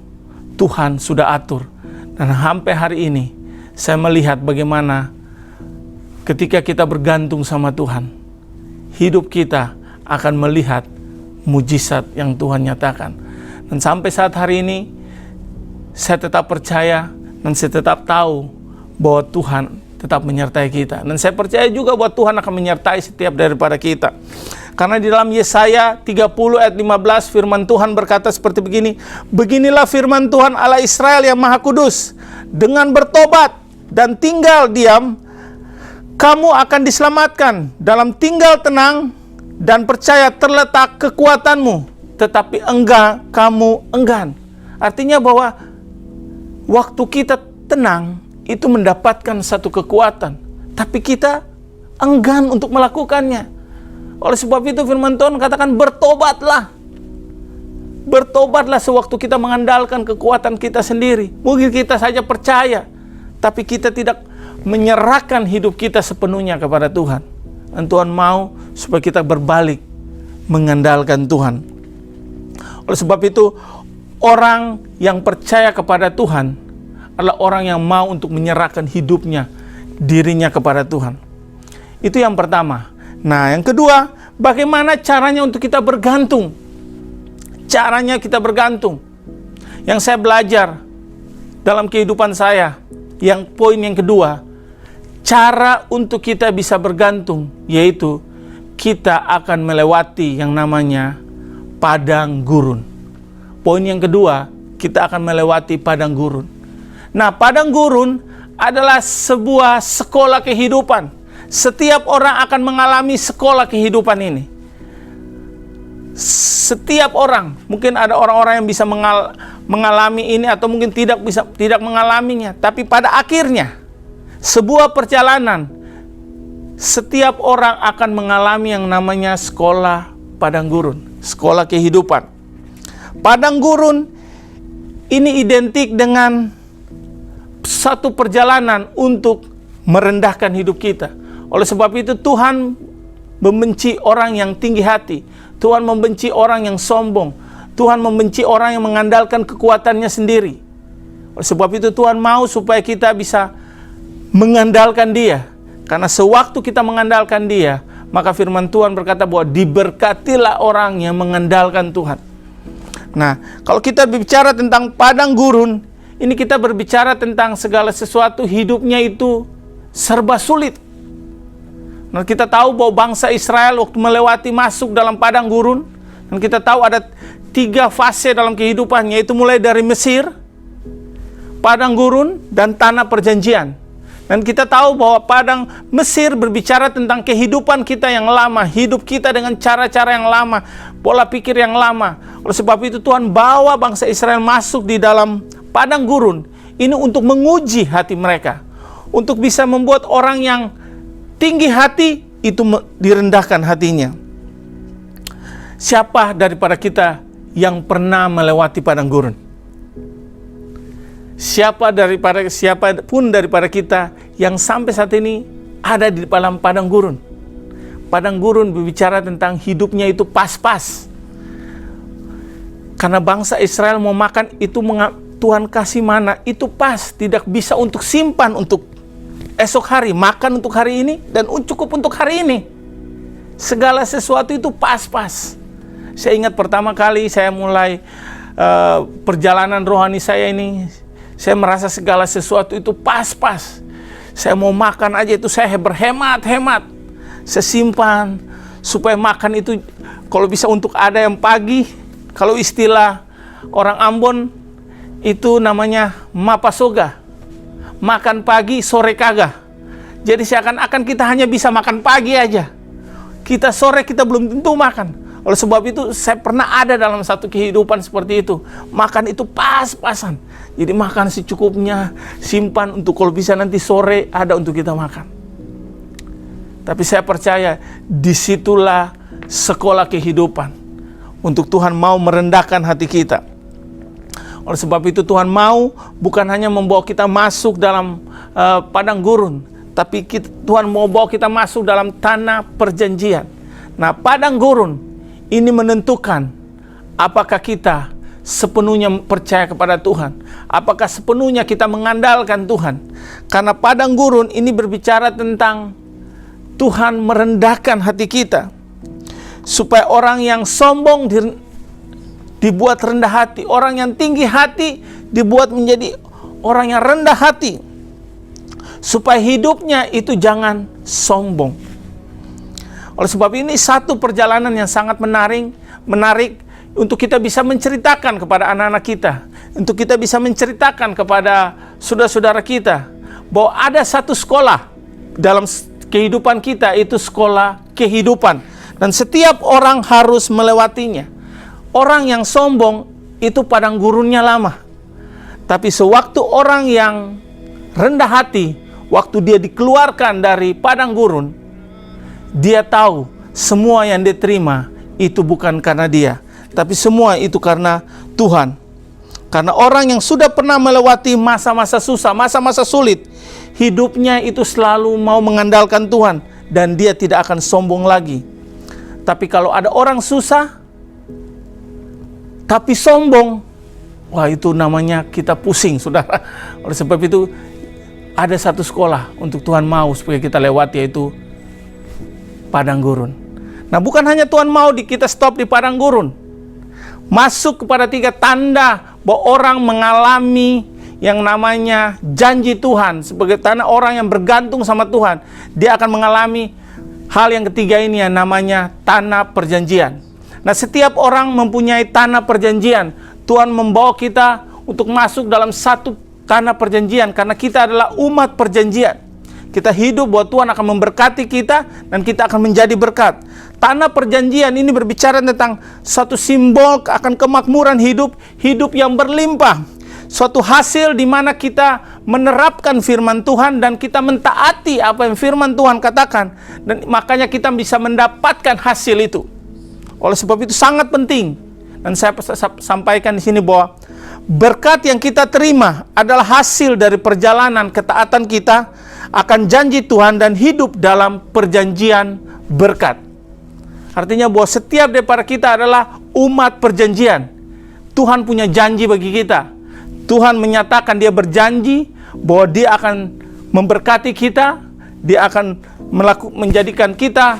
Speaker 3: Tuhan sudah atur. Dan sampai hari ini, saya melihat bagaimana ketika kita bergantung sama Tuhan, hidup kita akan melihat mujizat yang Tuhan nyatakan. Dan sampai saat hari ini, saya tetap percaya dan saya tetap tahu bahwa Tuhan tetap menyertai kita. Dan saya percaya juga bahwa Tuhan akan menyertai setiap daripada kita. Karena di dalam Yesaya 30 ayat 15 firman Tuhan berkata seperti begini. Beginilah firman Tuhan Allah Israel yang Maha Kudus. Dengan bertobat dan tinggal diam, kamu akan diselamatkan. Dalam tinggal tenang dan percaya terletak kekuatanmu. Tetapi kamu enggan. Artinya bahwa waktu kita tenang itu mendapatkan satu kekuatan. Tapi kita enggan untuk melakukannya. Oleh sebab itu firman Tuhan katakan bertobatlah. Bertobatlah sewaktu kita mengandalkan kekuatan kita sendiri. Mungkin kita saja percaya, tapi kita tidak menyerahkan hidup kita sepenuhnya kepada Tuhan. Dan Tuhan mau supaya kita berbalik mengandalkan Tuhan. Oleh sebab itu, orang yang percaya kepada Tuhan adalah orang yang mau untuk menyerahkan hidupnya, dirinya kepada Tuhan. Itu yang pertama. Nah, yang kedua, bagaimana caranya untuk kita bergantung? Caranya kita bergantung. Yang saya belajar dalam kehidupan saya, poin yang kedua, cara untuk kita bisa bergantung, yaitu kita akan melewati yang namanya padang gurun. Poin yang kedua, kita akan melewati padang gurun. Nah, padang gurun adalah sebuah sekolah kehidupan. Setiap orang akan mengalami sekolah kehidupan ini. Setiap orang, mungkin ada orang-orang yang bisa mengalami ini atau mungkin tidak mengalaminya, tapi pada akhirnya sebuah perjalanan setiap orang akan mengalami yang namanya sekolah padang gurun, sekolah kehidupan. Padang gurun ini identik dengan satu perjalanan untuk merendahkan hidup kita. Oleh sebab itu Tuhan membenci orang yang tinggi hati. Tuhan membenci orang yang sombong. Tuhan membenci orang yang mengandalkan kekuatannya sendiri. Oleh sebab itu Tuhan mau supaya kita bisa mengandalkan Dia. Karena sewaktu kita mengandalkan Dia, maka firman Tuhan berkata bahwa diberkatilah orang yang mengandalkan Tuhan. Nah, kalau kita berbicara tentang padang gurun, ini kita berbicara tentang segala sesuatu hidupnya itu serba sulit. Nah, kita tahu bahwa bangsa Israel waktu melewati masuk dalam padang gurun, dan kita tahu ada 3 fase dalam kehidupannya, yaitu mulai dari Mesir, padang gurun, dan tanah perjanjian. Dan kita tahu bahwa padang Mesir berbicara tentang kehidupan kita yang lama, hidup kita dengan cara-cara yang lama, pola pikir yang lama. Oleh sebab itu Tuhan bawa bangsa Israel masuk di dalam padang gurun ini untuk menguji hati mereka, untuk bisa membuat orang yang tinggi hati itu direndahkan hatinya. Siapa daripada kita yang pernah melewati padang gurun? Siapapun daripada kita yang sampai saat ini ada di dalam padang gurun. Padang gurun berbicara tentang hidupnya itu pas-pas. Karena bangsa Israel mau makan itu Tuhan kasih mana itu pas, tidak bisa untuk simpan untuk esok hari, makan untuk hari ini dan cukup untuk hari ini. Segala sesuatu itu pas-pas. Saya ingat pertama kali saya mulai perjalanan rohani saya ini, saya merasa segala sesuatu itu pas-pas. Saya mau makan aja itu saya berhemat-hemat. Saya simpan supaya makan itu kalau bisa untuk ada yang pagi. Kalau istilah orang Ambon itu namanya mapasoga. Makan pagi, sore kagak. Jadi seakan-akan kita hanya bisa makan pagi aja. Kita sore kita belum tentu makan. Oleh sebab itu saya pernah ada dalam satu kehidupan seperti itu. Makan itu pas-pasan. Jadi makan secukupnya, simpan untuk kalau bisa nanti sore ada untuk kita makan. Tapi saya percaya disitulah sekolah kehidupan. Untuk Tuhan mau merendahkan hati kita. Oleh sebab itu Tuhan mau bukan hanya membawa kita masuk dalam padang gurun, tapi Tuhan mau bawa kita masuk dalam tanah perjanjian. Nah, padang gurun ini menentukan apakah kita sepenuhnya percaya kepada Tuhan, apakah sepenuhnya kita mengandalkan Tuhan. Karena padang gurun ini berbicara tentang Tuhan merendahkan hati kita, supaya orang yang sombong dibuat rendah hati, orang yang tinggi hati dibuat menjadi orang yang rendah hati, supaya hidupnya itu jangan sombong. Oleh sebab ini satu perjalanan yang sangat menarik untuk kita bisa menceritakan kepada anak-anak kita, untuk kita bisa menceritakan kepada saudara-saudara kita bahwa ada satu sekolah dalam kehidupan kita, itu sekolah kehidupan. Dan setiap orang harus melewatinya. Orang yang sombong itu padang gurunnya lama. Tapi sewaktu orang yang rendah hati, waktu dia dikeluarkan dari padang gurun, dia tahu semua yang dia terima itu bukan karena dia, tapi semua itu karena Tuhan. Karena orang yang sudah pernah melewati masa-masa susah, masa-masa sulit, hidupnya itu selalu mau mengandalkan Tuhan, dan dia tidak akan sombong lagi. Tapi kalau ada orang susah, tapi sombong, wah itu namanya kita pusing, saudara. Oleh sebab itu, ada satu sekolah untuk Tuhan mau supaya kita lewati, yaitu padang gurun. Nah, bukan hanya Tuhan mau kita stop di padang gurun. Masuk kepada 3 tanda bahwa orang mengalami yang namanya janji Tuhan. Sebagai tanda orang yang bergantung sama Tuhan, dia akan mengalami hal yang ketiga ini yang namanya tanah perjanjian. Nah, setiap orang mempunyai tanah perjanjian. Tuhan membawa kita untuk masuk dalam satu tanah perjanjian karena kita adalah umat perjanjian. Kita hidup bahwa Tuhan akan memberkati kita dan kita akan menjadi berkat. Tanah perjanjian ini berbicara tentang satu simbol akan kemakmuran hidup yang berlimpah. Suatu hasil di mana kita menerapkan firman Tuhan dan kita mentaati apa yang firman Tuhan katakan, dan makanya kita bisa mendapatkan hasil itu. Oleh sebab itu sangat penting, dan saya sampaikan di sini bahwa berkat yang kita terima adalah hasil dari perjalanan ketaatan kita akan janji Tuhan dan hidup dalam perjanjian berkat. Artinya bahwa setiap daripada kita adalah umat perjanjian. Tuhan punya janji bagi kita. Tuhan menyatakan dia berjanji bahwa dia akan memberkati kita, Dia akan menjadikan kita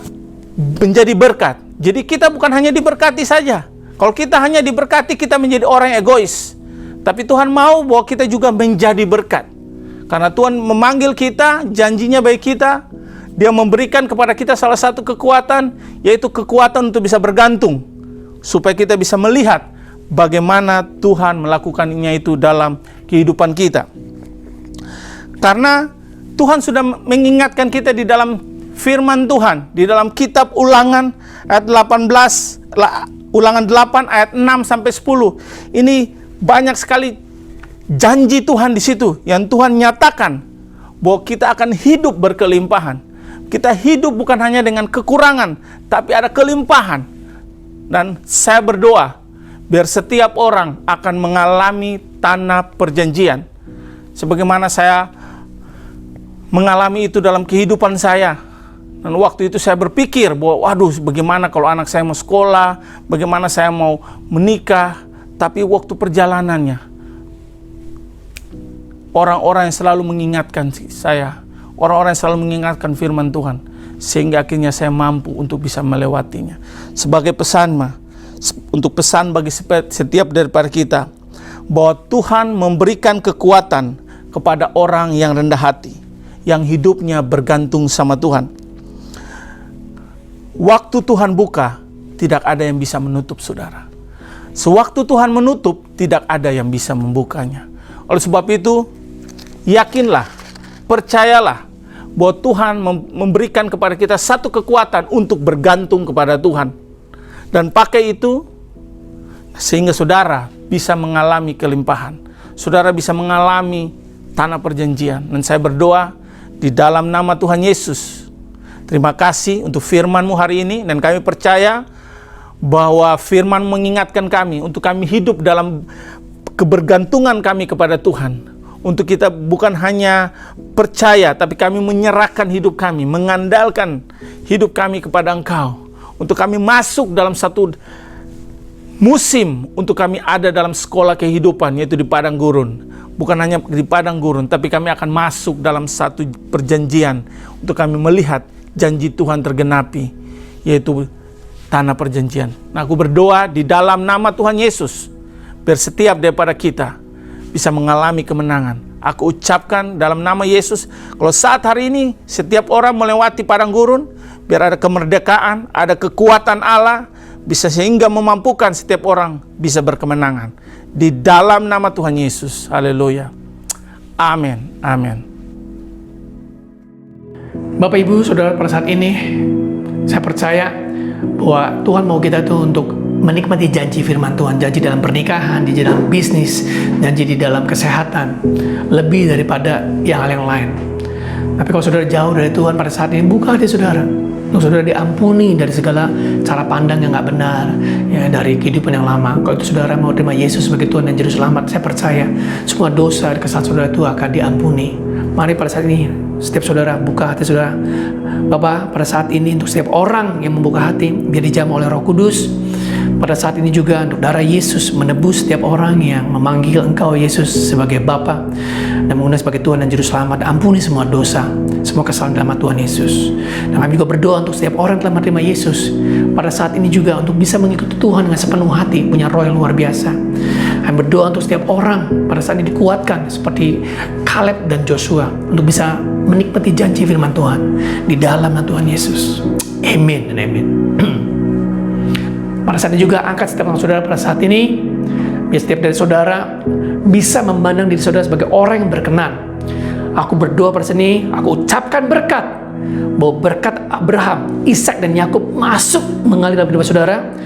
Speaker 3: menjadi berkat. Jadi kita bukan hanya diberkati saja. Kalau kita hanya diberkati, kita menjadi orang egois. Tapi Tuhan mau bahwa kita juga menjadi berkat. Karena Tuhan memanggil kita, janjinya bagi kita. Dia memberikan kepada kita salah satu kekuatan, yaitu kekuatan untuk bisa bergantung. Supaya kita bisa melihat bagaimana Tuhan melakukannya itu dalam kehidupan kita. Karena Tuhan sudah mengingatkan kita di dalam firman Tuhan, di dalam kitab Ulangan ayat 18, Ulangan 8 ayat 6 sampai 10. Ini banyak sekali janji Tuhan di situ yang Tuhan nyatakan bahwa kita akan hidup berkelimpahan. Kita hidup bukan hanya dengan kekurangan, tapi ada kelimpahan. Dan saya berdoa biar setiap orang akan mengalami tanah perjanjian. Sebagaimana saya mengalami itu dalam kehidupan saya. Dan waktu itu saya berpikir bahwa waduh, bagaimana kalau anak saya mau sekolah, bagaimana saya mau menikah. Tapi waktu perjalanannya, orang-orang yang selalu mengingatkan saya, orang-orang yang selalu mengingatkan firman Tuhan, sehingga akhirnya saya mampu untuk bisa melewatinya. Sebagai pesan untuk pesan bagi setiap daripada kita, bahwa Tuhan memberikan kekuatan kepada orang yang rendah hati, yang hidupnya bergantung sama Tuhan. Waktu Tuhan buka, tidak ada yang bisa menutup, saudara. Sewaktu Tuhan menutup, tidak ada yang bisa membukanya. Oleh sebab itu, yakinlah, percayalah bahwa Tuhan memberikan kepada kita satu kekuatan untuk bergantung kepada Tuhan. Dan pakai itu, sehingga saudara bisa mengalami kelimpahan. Saudara bisa mengalami tanah perjanjian. Dan saya berdoa di dalam nama Tuhan Yesus. Terima kasih untuk firman-Mu hari ini, dan kami percaya bahwa firman mengingatkan kami untuk kami hidup dalam kebergantungan kami kepada Tuhan. Untuk kita bukan hanya percaya, tapi kami menyerahkan hidup kami, mengandalkan hidup kami kepada Engkau. Untuk kami masuk dalam satu musim, untuk kami ada dalam sekolah kehidupan, yaitu di padang gurun. Bukan hanya di padang gurun, tapi kami akan masuk dalam satu perjanjian, untuk kami melihat janji Tuhan tergenapi, yaitu tanah perjanjian. Nah, aku berdoa di dalam nama Tuhan Yesus, biar setiap daripada kita bisa mengalami kemenangan. Aku ucapkan dalam nama Yesus, kalau saat hari ini setiap orang melewati padang gurun, biar ada kemerdekaan, ada kekuatan Allah, bisa sehingga memampukan setiap orang bisa berkemenangan. Di dalam nama Tuhan Yesus. Haleluya. Amin. Amin.
Speaker 5: Bapak Ibu Saudara, pada saat ini saya percaya bahwa Tuhan mau kita tuh untuk menikmati janji firman Tuhan, janji dalam pernikahan, janji dalam bisnis, janji di dalam kesehatan, lebih daripada yang hal yang lain. Tapi kalau saudara jauh dari Tuhan pada saat ini, buka hati saudara, untuk saudara diampuni dari segala cara pandang yang nggak benar, ya, dari kehidupan yang lama. Kalau itu saudara mau terima Yesus sebagai Tuhan dan Juru Selamat, saya percaya semua dosa dan kesalahan saudara itu akan diampuni. Mari pada saat ini, setiap saudara buka hati saudara. Bapak, pada saat ini untuk setiap orang yang membuka hati, biar dijamah oleh Roh Kudus. Pada saat ini juga untuk darah Yesus menebus setiap orang yang memanggil Engkau Yesus sebagai Bapa dan mengundang sebagai Tuhan dan Juru Selamat. Ampuni semua dosa, semua kesalahan dalam nama Tuhan Yesus. Dan kami juga berdoa untuk setiap orang yang telah menerima Yesus pada saat ini juga untuk bisa mengikuti Tuhan dengan sepenuh hati, punya roh yang luar biasa. Kami berdoa untuk setiap orang pada saat ini dikuatkan seperti Kaleb dan Joshua untuk bisa menikmati janji firman Tuhan di dalam nama Tuhan Yesus. Amin dan amin. Pada saat ini juga angkat setiap orang saudara pada saat ini, biar setiap dari saudara bisa memandang diri saudara sebagai orang yang berkenan. Aku berdoa pada sini, aku ucapkan berkat, bahwa berkat Abraham, Ishak dan Yakub masuk mengalir dalam hidup saudara,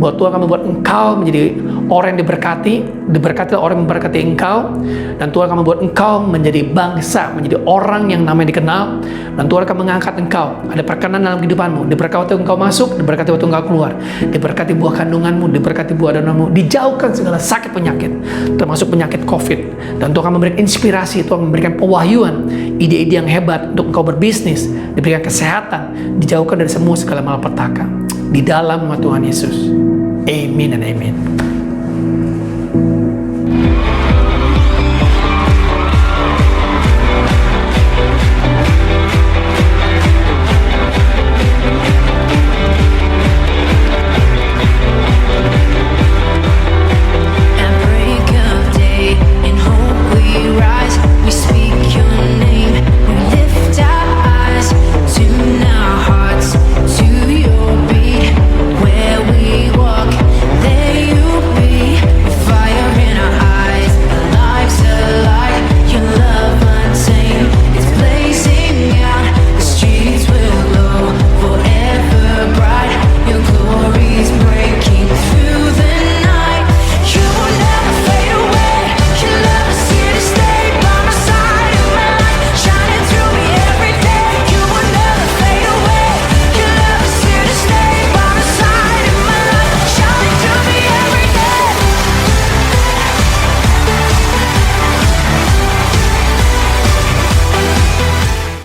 Speaker 5: bahwa Tuhan akan membuat engkau menjadi orang yang diberkati orang yang memberkati engkau, dan Tuhan akan membuat engkau menjadi bangsa, menjadi orang yang namanya dikenal, dan Tuhan akan mengangkat engkau. Ada perkenan dalam kehidupanmu, diberkati waktu engkau masuk, diberkati waktu engkau keluar, diberkati buah kandunganmu, diberkati buah dananmu, dijauhkan segala sakit penyakit, termasuk penyakit COVID, dan Tuhan akan memberikan inspirasi, Tuhan memberikan pewahyuan, ide-ide yang hebat untuk engkau berbisnis, diberikan kesehatan, dijauhkan dari semua segala malapetaka. Di dalam nama Tuhan Yesus. Amin dan amin.